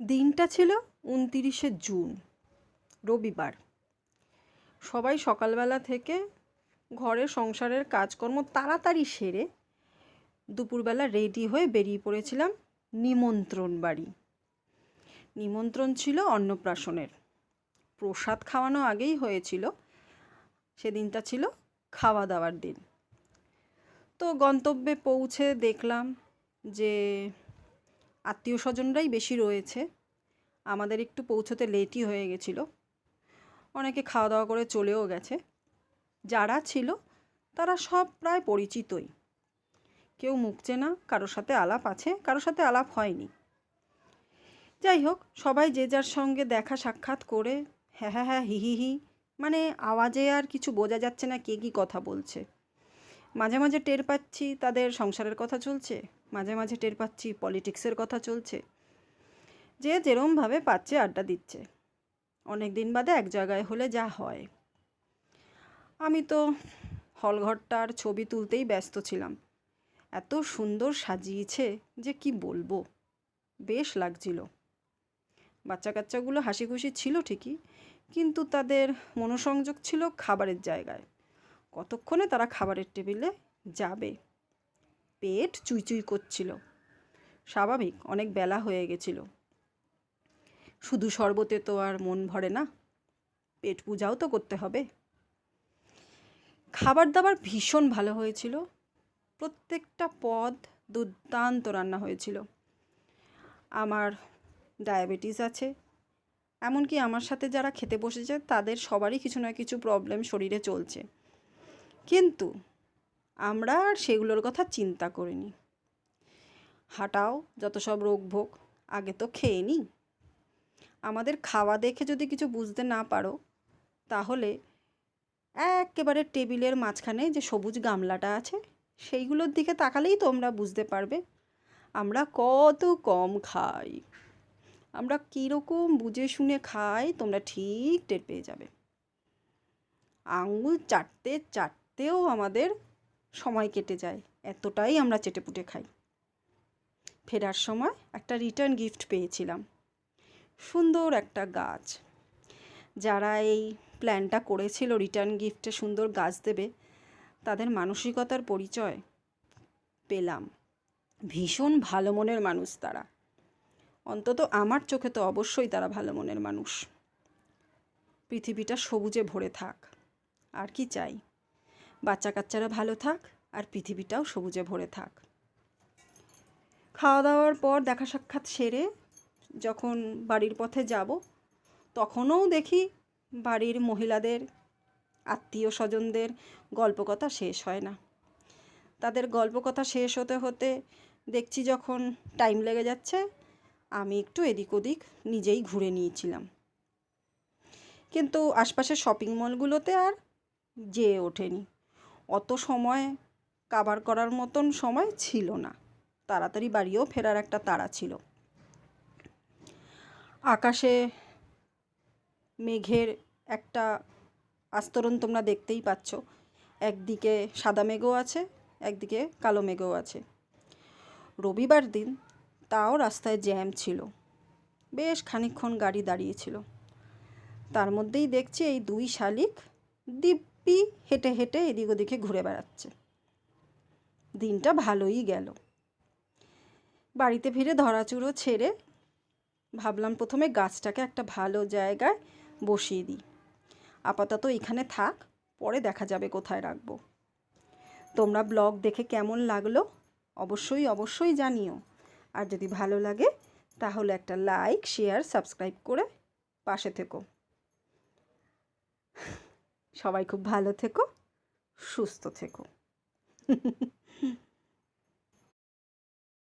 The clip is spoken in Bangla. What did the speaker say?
দিনটা ছিল 29শে জুন, রবিবার। সবাই সকালবেলা থেকে ঘরের সংসারের কাজকর্ম তাড়াতাড়ি সেরে দুপুরবেলা রেডি হয়ে বেরিয়ে পড়েছিলাম নিমন্ত্রণ বাড়ি। নিমন্ত্রণ ছিল অন্নপ্রাশনের। প্রসাদ খাওয়ানো আগেই হয়েছিল, সেদিনটা ছিল খাওয়া দাওয়ার দিন। তো গন্তব্যে পৌঁছে দেখলাম যে আত্মীয় স্বজনরাই বেশি রয়েছে। আমাদের একটু পৌঁছতে লেটই হয়ে গেছিলো। অনেকে খাওয়া দাওয়া করে চলেও গেছে। যারা ছিল তারা সব প্রায় পরিচিতই। কেউ মুখ চেনা, কারোর সাথে আলাপ আছে, কারোর সাথে আলাপ হয়নি। যাই হোক, সবাই যে যার সঙ্গে দেখা সাক্ষাৎ করে হ্যাঁ হ্যাঁ হ্যাঁ হি হি হি, মানে আওয়াজে আর কিছু বোঝা যাচ্ছে না কে কী কথা বলছে। মাঝে মাঝে টের পাচ্ছি তাদের সংসারের কথা চলছে, মাঝে মাঝে টের পাচ্ছি পলিটিক্সের কথা চলছে। যে যেরমভাবে পাচ্ছে আড্ডা দিচ্ছে। অনেক দিন বাদে এক জায়গায় হলে যা হয়। আমি তো হলঘরটার ছবি তুলতেই ব্যস্ত ছিলাম। এত সুন্দর সাজিয়েছে যে কি বলবো, বেশ লাগছিল। বাচ্চা কাচ্চাগুলো হাসি খুশি ছিল ঠিকই, কিন্তু তাদের মনোসংযোগ ছিল খাবারের জায়গায়। কতক্ষণে তারা খাবারের টেবিলে যাবে। পেট চুইচুই করছিল। স্বাভাবিক, অনেক বেলা হয়ে গেছিল। শুধু শরবতে তো আর মন ভরে না, পেট পূজাও তো করতে হবে। খাবার দাবার ভীষণ ভালো হয়েছিল। প্রত্যেকটা পদ দুর্দান্ত রান্না হয়েছিল। আমার ডায়াবেটিস আছে, এমনকি আমার সাথে যারা খেতে বসেছে তাদের সবারই কিছু না কিছু প্রবলেম শরীরে চলছে, কিন্তু আমরা আর সেগুলোর কথা চিন্তা করিনি। হাঁটাও যত সব রোগ ভোগ, আগে তো খেয়ে নিই। আমাদের খাওয়া দেখে যদি কিছু বুঝতে না পারো, তাহলে একেবারে টেবিলের মাঝখানে যে সবুজ গামলাটা আছে সেইগুলোর দিকে তাকালেই তোমরা বুঝতে পারবে আমরা কত কম খাই। আমরা কীরকম বুঝে শুনে খাই তোমরা ঠিক টের পেয়ে যাবে। আঙুল চাটতে চাটতেও আমাদের সময় কেটে যায়, এতটাই আমরা চেটেপুটে খাই। ফেরার সময় একটা রিটার্ন গিফট পেয়েছিলাম, সুন্দর একটা গাছ। যারা এই প্ল্যানটা করেছিল রিটার্ন গিফটে সুন্দর গাছ দেবে, তাদের মানসিকতার পরিচয় পেলাম। ভীষণ ভালো মনের মানুষ তারা, অন্তত আমার চোখে তো অবশ্যই তারা ভালো মনের মানুষ। পৃথিবীটা সবুজে ভরে থাক, আর কি চাই। বাচ্চা কাচ্চারা ভালো থাক, আর পৃথিবীটাও সবুজে ভরে থাক। খাওয়া দাওয়ার পর দেখা সাক্ষাৎ সেরে যখন বাড়ির পথে যাব, তখনও দেখি বাড়ির মহিলাদের আত্মীয় স্বজনদের গল্প কথা শেষ হয় না। তাদের গল্প কথা শেষ হতে হতে দেখছি যখন টাইম লেগে যাচ্ছে, আমি একটু এদিক ওদিক নিজেই ঘুরে নিয়েছিলাম। কিন্তু আশপাশের শপিং মলগুলোতে আর যেয়ে ওঠেনি। অত সময় কাভার করার মতন সময় ছিল না, তাড়াতাড়ি বাড়িও ফেরার একটা তাড়া ছিল। আকাশে মেঘের একটা আস্তরণ তোমরা দেখতেই পাচ্ছ। একদিকে সাদা মেঘও আছে, একদিকে কালো মেঘও আছে। রবিবার দিন, তাও রাস্তায় জ্যাম ছিল, বেশ খানিকক্ষণ গাড়ি দাঁড়িয়েছিল। তার মধ্যেই দেখছি এই দুই শালিক দিব্যি হেঁটে হেঁটে এদিক ওদিকে ঘুরে বেড়াচ্ছে। দিনটা ভালোই গেল। বাড়িতে ফিরে ধরাচুরো ছেড়ে ভাবলাম প্রথমে গাছটাকে একটা ভালো জায়গায় বসিয়ে দিই। আপাতত এখানে থাক, পরে দেখা যাবে কোথায় রাখবো। তোমরা ব্লগ দেখে কেমন লাগলো অবশ্যই অবশ্যই জানিও। আর যদি ভালো লাগে তাহলে একটা লাইক, শেয়ার, সাবস্ক্রাইব করে পাশে থেকো। সবাই খুব ভালো থেকো, সুস্থ থেকো।